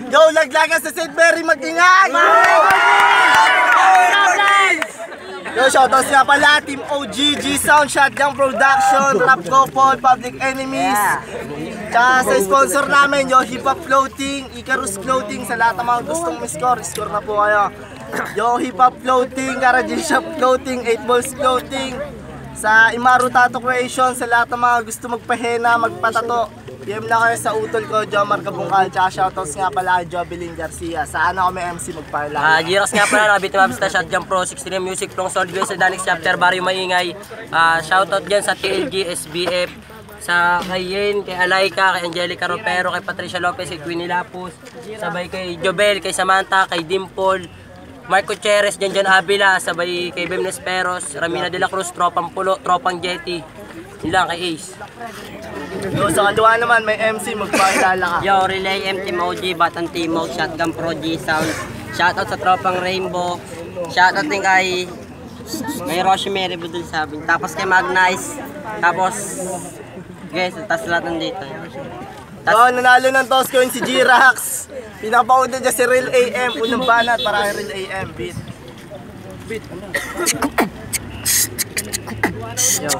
Yo, laglagan sa St. Mary, mag-ingay! Yo, shoutouts nga pala, Team OGG, Sound Shotgun Production, Rap Couple, Public Enemies. Tsaka sa sponsor namin, yo, Hip Hop Clothing, Icarus Clothing, sa lahat ng mga gustong score na po kayo. Yo, Hip Hop Clothing, Karajin Shop Clothing, 8 Balls Clothing, sa Imaru Tattoo Creation, sa lahat ng mga gusto magpahena, magpatato. PM lang kayo sa utol ko, Jomar Kabungkal, tsaka shoutouts nga pala kay Jovelyn Garcia. Sa ano kami MC magparla. Giras nga pala, nakabit yung Mabsta Shotgun Pro, 16 Music, From Solid Waste, sa Danix Chapter, Barrio Maingay. Shoutout dyan sa TLG, SBF, sa kay Yen, kay Alaika, kay Angelica Ropero, kay Patricia Lopez, kay Queenie Lapus, sabay kay Jobel, kay Samantha, kay Dimple, Marco Cheres, Janjan Avila, sabay kay Bem Nesperos, Ramina de la Cruz, Tropang Pulo, Tropang Jetty. Yun lang kay Ace. Yo, sa kaliwa naman may MC, magpakilala ka. Yo, Relay M, Team OG, Batang Timog, Shotgun Pro, G-Sound. Shoutout sa Tropang Rainbow. Shoutout din kay Rosemary Budul Sabing. Tapos kay Magnice. Tapos, guys, tas lahat nandito. Yo, nanalo ng toss coin si G-Rax. Pinapauna niya si Real AM. Unang banat para kay Real AM. Beat. Yo.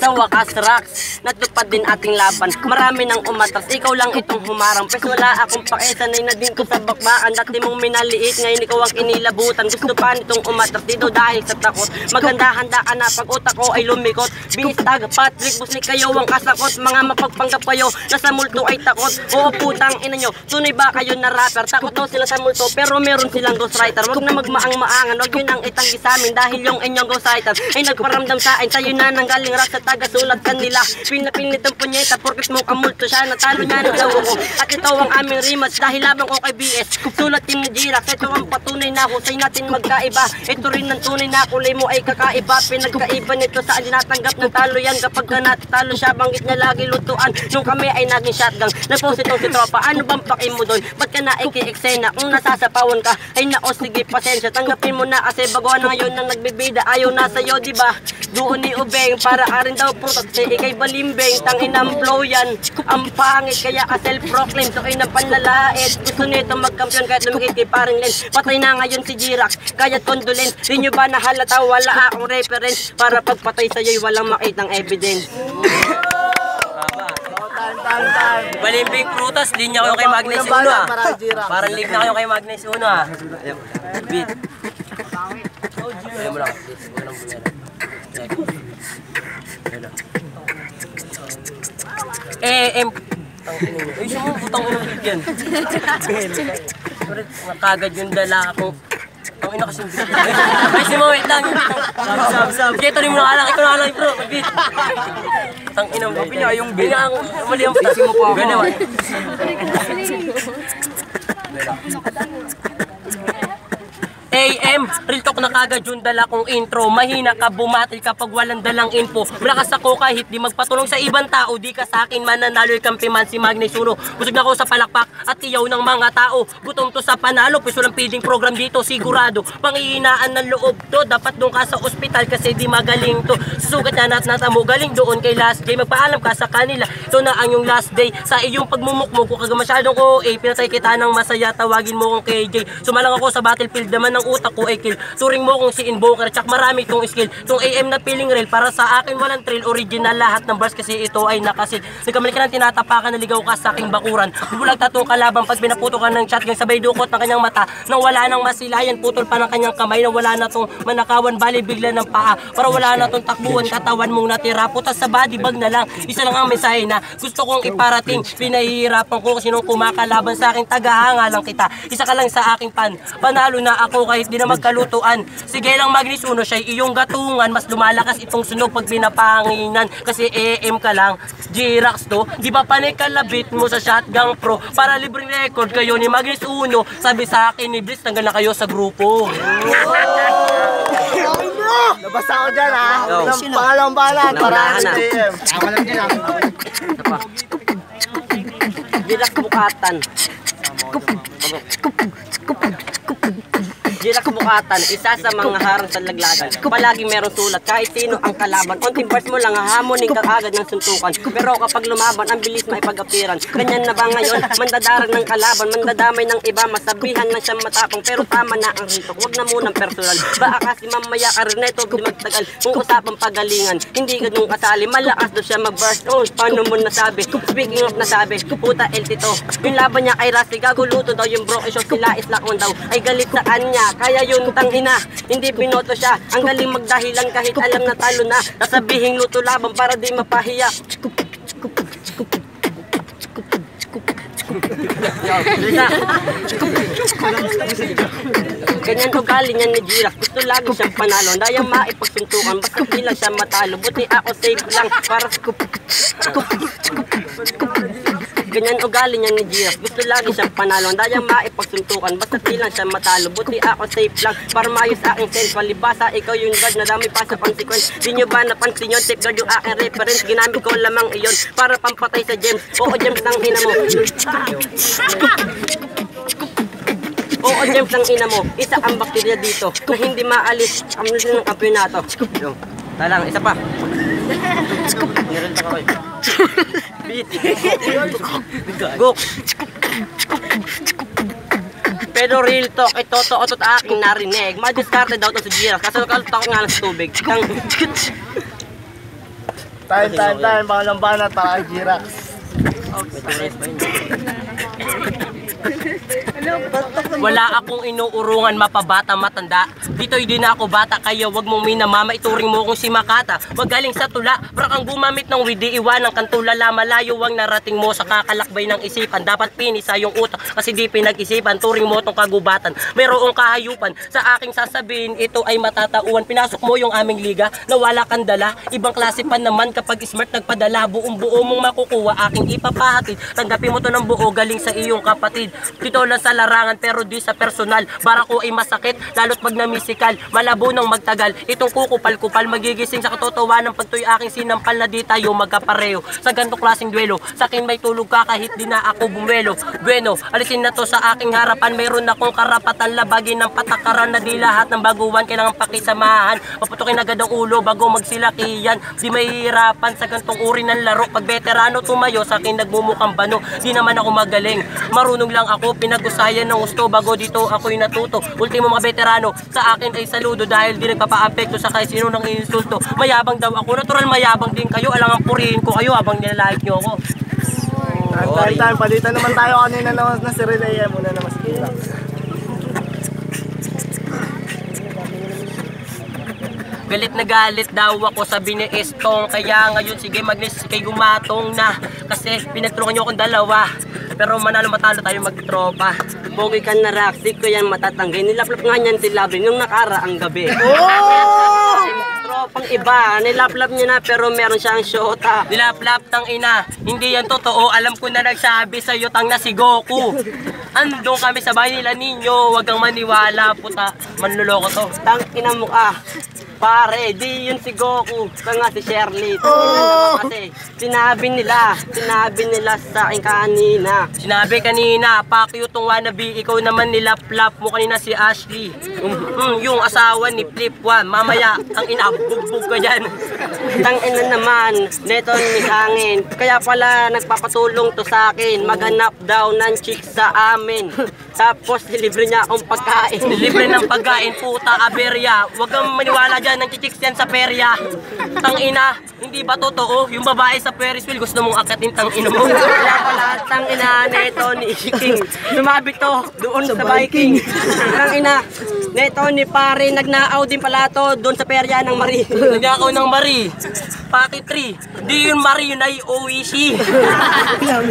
Sa wakas, Rax, natupad din ating laban. Marami nang umatras, ikaw lang itong humarang. Pes wala akong pakisanay na din ko sa bakbaan. Dati mong minaliit, ngayon ikaw ang inilabutan. Gusto pa nitong umatras dito dahil sa takot. Maganda-handa ka na pag utak ko ay lumikot. Bistag, Patrick, Busnik kayo ang kasakot. Mga mapagpanggap kayo, nasa multo ay takot. Oo putang ina nyo, tunay ba kayo na rapper? Takot daw sila sa multo, pero meron silang ghostwriter. Wag na magmaang-maangan, wag yun ang itanggi sa amin. Dahil yung inyong ghostwriter ay nagparamdam sa akin. Sa'yo na nanggaling Rax at tagasulat kanila. Pinapinit ang punyeta porkit mo kamulto siya. Natalo niya ng sawo ko. At ito ang aming rematch dahil labang ko kay BS. Sulat team ni G-Rax. Ito ang patunay na husay natin magkaiba. Ito rin ang tunay na kulay mo ay kakaiba. Pinagkaiba nito saan natanggap ng talo yan. Kapag ka natalo siya, banggit niya lagi lutuan. Nung kami ay naging shotgun. Nagpost itong si tropa. Ano bang pakin mo doon? Ba't ka na iki-eksena? Kung nasasapawan ka, ay naos sige pasensya. Tanggapin mo na kasi baguhan na ngayon na nagbibida. Ayaw na sa'yo diba? Doon ni Ubeng para arin daw prutas kasi ikay balimbeng. Tanginang flow yan ang pangit kaya ka self-proclaim. So ay napanlalait. Gusto nito magkampiyon kahit lumikit kay paring Len. Patay na ngayon si G-Rax kaya condolence. Di nyo ba nahalata wala akong reference? Para pagpatay sa'yo'y walang makitang evidence. Balimbing prutas, linya kayo kay Magnus 1 ah. Parang league na kayo kay Magnus 1 ah. Beat. Ayan mo lang. Ay, siya mo, putang ina beat yan. Nakagad yung dala ako. Ang ina kasing beat. Ay, si mo, wait lang. Sab. Kaya tuloy mo na kalang, ikaw na kalang bro. Beat. Tang ina mo. Pinya yung beat. Mali ang pisi mo po ako. Ganawa. AM, real talk na kagad yung dala kong intro. Mahina ka, bumatil kapag walang dalang info. Malakas ako kahit di magpatulong sa ibang tao. Di ka sa akin mananalo, kampi man si Magnus 1. Busog na ako sa palakpak at iyaw ng mga tao. Gutom to sa panalo, pues walang feeding program dito sigurado. Pangihinaan ng loob to, dapat doon ka sa ospital kasi di magaling to. Susugat na natamo, galing doon kay last day. Magpaalam ka sa kanila, ito na ang yung last day. Sa iyong pagmumukmo, kung kaga masyadong ko, pinatay kita ng masaya, tawagin mo kong KJ. Sumalang ako sa battlefield naman ng utak ko ay kill. Turing mo kung si Invoker, tsak marami tong skill. Tong AM na feeling real, para sa akin walang trail. Original lahat ng bars kasi ito ay nakasil. Nagkamali ka ng tinatapakan, naligaw ka sa aking bakuran. Bulag tatong kalabang pag pinaputo ka ng shotgun, sabay dukot ng kanyang mata. Nang wala nang masilayan, putol pa ng kanyang kamay. Nang wala na tong manakawan, bali bigla ng paa. Para wala na tong takbuhan, katawan mong natira. Putas sa body bag na lang. Isa lang ang mensahe na gusto kong iparating. Pinahihirapan ko kasi nung kumakalaban sa akin, tagahanga lang kita. Isa ka lang sa aking panalo na ako kahit di na magkalutuan. Sige lang Magnus 1, siya iyong gatungan. Mas lumalakas itong sunog pag pinapanginan. Kasi AM ka lang, G-Rax to. Di ba panay kalabit mo sa Shotgun Pro? Para libreng record kayo ni Magnus 1. Sabi sa akin ni Blitz, tanggal na kayo sa grupo. Labas ako dyan ha. Pangalawang balat para AM. Ako lang dyan ha. G-Rax bukatan. Jirax Bukatan, isa sa mga harang sa laglagan. Palagi merong sulat, kahit sino ang kalaban. Konting bars mo lang, hahamonin ka agad ng suntukan. Pero kapag lumaban, ang bilis maipag-apiran. Ganyan na ba ngayon? Mandadarag ng kalaban, mandadamay ng iba, masabihan na siyang matapang. Pero tama na ang ritok, wag na munang personal. Baka kasi mamaya ka rin na ito, di magtagal. Kung usapang pagalingan, hindi ganun kasali. Malakas doon siya mag-burst. Oh, paano mo nasabi? Speaking of nasabi, puta LT to. Yung laban niya kay Rusty, gaguluto daw yung bro. Isyo sila islakon daw. Ay galit sa kanya, kaya yun tangina. Hindi binoto siya. Ang galing magdahilan kahit alam na talo na. Sasabihin luto laban para di mapahiya. Ganyan ugali niya ni Jirax, gusto lagi siyang panalo. Dayang maipagsuntukan, basta di lang siya matalo. Buti ako safe lang para ganyan ugali niya ni Jirax, gusto lagi siyang panalo. Dayang maipagsuntukan, basta di lang siya matalo. Buti ako safe lang para maayos aking sense. Palibasa, ikaw yung guard na dami pa sa consequence. Di nyo ba napansin yun? Safeguard yung aking reference. Ginamit ko lamang iyon para pampatay sa gems. Oo, gems ng ina mo. Oo, gems ng ina mo. Isa ang bakterya dito na hindi maalis ang ng kampiyonato. Talang, isa pa. Meron pa kayo. Go. Pero real talk, ito to aking narinig. Madiskarte daw to sa Jirax. Kasi kalutako nga lang sa tubig. Time. Pangalang banat para kay Jirax. Wala akong inuurungan mapabata matanda. Dito'y di na ako bata, kaya wag mong minamama. Ituring mo kung si Makata. Wag galing sa tula, brak ang gumamit ng widi. Iwan ang kantulala, malayo ang narating mo sa kakalakbay ng isipan. Dapat pinisa yung utak kasi di pinag-isipan. Turing mo tong kagubatan, mayroong kahayupan. Sa aking sasabihin, ito ay matatauan. Pinasok mo yung aming liga na wala kang dala. Ibang klase pa naman kapag smart nagpadala. Buong buo mong makukuha, aking ipapahatid. Tanggapin mo to ng buo, galing sa iyong kapatid. Dito lang sa larangan pero di sa personal. Barako ay masakit, lalo't pag namisikal. Malabo nang magtagal, itong kukupal-kupal. Magigising sa katotohanan pagto'y aking sinampal na di tayo magkapareho. Sa ganitong klaseng duelo, sa akin may tulog ka kahit di na ako bumuelo. Bueno, alisin na to sa aking harapan. Mayroon akong karapatan labagin ng patakaran na di lahat ng baguhan kailangan pakisamahan. Paputukin agad ang ulo bago magsilakihan. Di mahihirapan sa ganitong uri ng laro. Pag veterano tumayo, sa akin nagmumukhang bano. Di naman ako magaling, marunong lang ako. Pinag-usayan ng gusto bago dito ako'y natuto. Ultimo mga veterano, sa akin ay saludo dahil di nagpapa-apekto sa kahit sino ng insulto. Mayabang daw ako, natural mayabang din kayo. Alangang purihin ko kayo habang nilalait nyo ako. Time. Palitan naman tayo kanina naman na si Relaya. Muna naman si Jirax. Galit na galit daw ako, sabi ni Estong. Kaya ngayon sige Magnes, kay gumatong na. Kasi pinagtulungan nyo akong dalawa. Pero matalo tayo magtropa. Pogi ka na Roxy, ko yan matatanggay. Nilaplap nga niyan si Labrin nung nakaraang gabi. Tropang iba, nilaplap niya na pero meron siyang shota. Nilaplap tang ina, hindi yan totoo. Alam ko na nagsabi sa'yo tang na si Goku. Andong kami sa bahay nila ninyo, wag kang maniwala puta. Manluloko to. Tang ina mo ka. Pare, di yun si Goku, ito nga si Shirley. Kasi sinabi nila sa akin kanina. Sinabi kanina, Pacquiao tong wannabe, ikaw naman nilaplap mo kanina si Ashley. Yung asawa ni Flip One, mamaya ang inabugbog ka dyan. Tang ina naman, neto ni hangin. Kaya pala nagpapatulong to sa akin, maghanap daw ng chick sa amin. Tapos nilibre niya akong pagkain. Libre ng pagkain, puta, aberya. Huwag kang maniwala dyan, ng chichicks yan sa perya. Tang ina, hindi ba totoo? Yung babae sa Ferris wheel, gusto mong akatin tang ina mo. Kaya pala, tang ina, neto ni King. Lumabit to, doon sa Viking. Tang ina, neto ni pare, nagnaaw din pala to, doon sa perya ng Marie. Nagnakaw ng Marie. Paki 3. Di yun Marie, yun ay Oishi.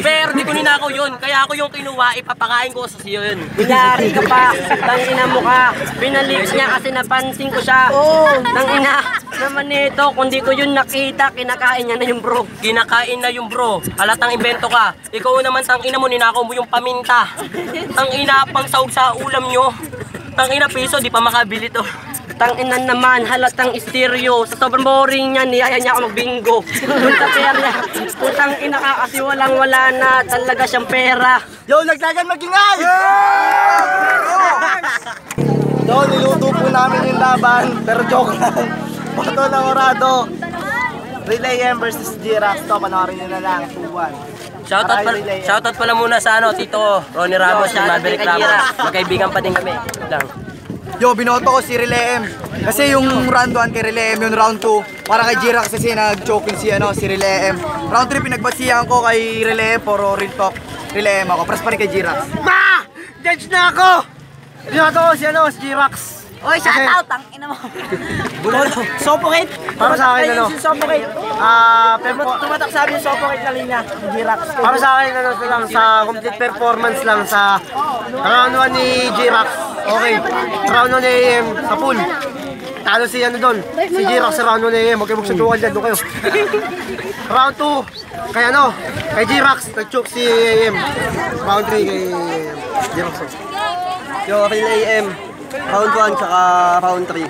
Pero di ko ninakaw yun. Kaya ako yung kinuha, ipapakain ko sa siyo yun. Kunyari ka pa, tangina mo ka. Pinalik niya kasi napansin ko siya. Tangina naman nito, kung di ko yun nakita, kinakain niya na yung bro. Kinakain na yung bro. Halatang invento ka. Ikaw naman tangina mo, ninakaw mo yung paminta. Tangina pang sahog sa ulam nyo. Tangina piso, di pa makabili to. Tangina naman, halatang stereo. Sa sobrang boring niya, niyaya niya ako magbingo. Punta perya. Putang ina ka kasi walang-wala na talaga siyang pera. Yo, naglagan magingay! So, niluto po namin yung laban, pero joke lang. Bato ng Orado. Relay M versus G-Rax. Ito, panoorin nyo na lang. 2-1. Shoutout pala muna sa Tito Ronnie Ramos ng Maverick Ramos. Magkaibigan pa din kami. Lang. Yo, binoto ko si Relay M. Kasi yung round 1 kay Relay M, yung round 2, para kay G-Rax kasi nag-choking si Relay M. Round 3, pinagbasihan ko kay Relay M, puro real talk. Relay M ako, pras pa rin kay G-Rax. Ma! Judge na ako! Binoto ko si G-Rax. Oy, shout out, ang ina mo. Sopokate? Para sa akin, Sopokate. Pero tumatak sabi yung Sopokate na linya, G-Rax. Para sa akin, lang, sa complete performance lang sa round 1 ni G-Rax. Okay. Round 1 ni AM sa pool. Talo si doon. Si G-Rax sa round 1 ni AM. Huwag kayo magsutukan dyan, doon kayo. Round 2, kay kay G-Rax, nag-choke si AM. Round 3 kay G-Rax. Yo, Relay M. Round 1 tsaka round 3.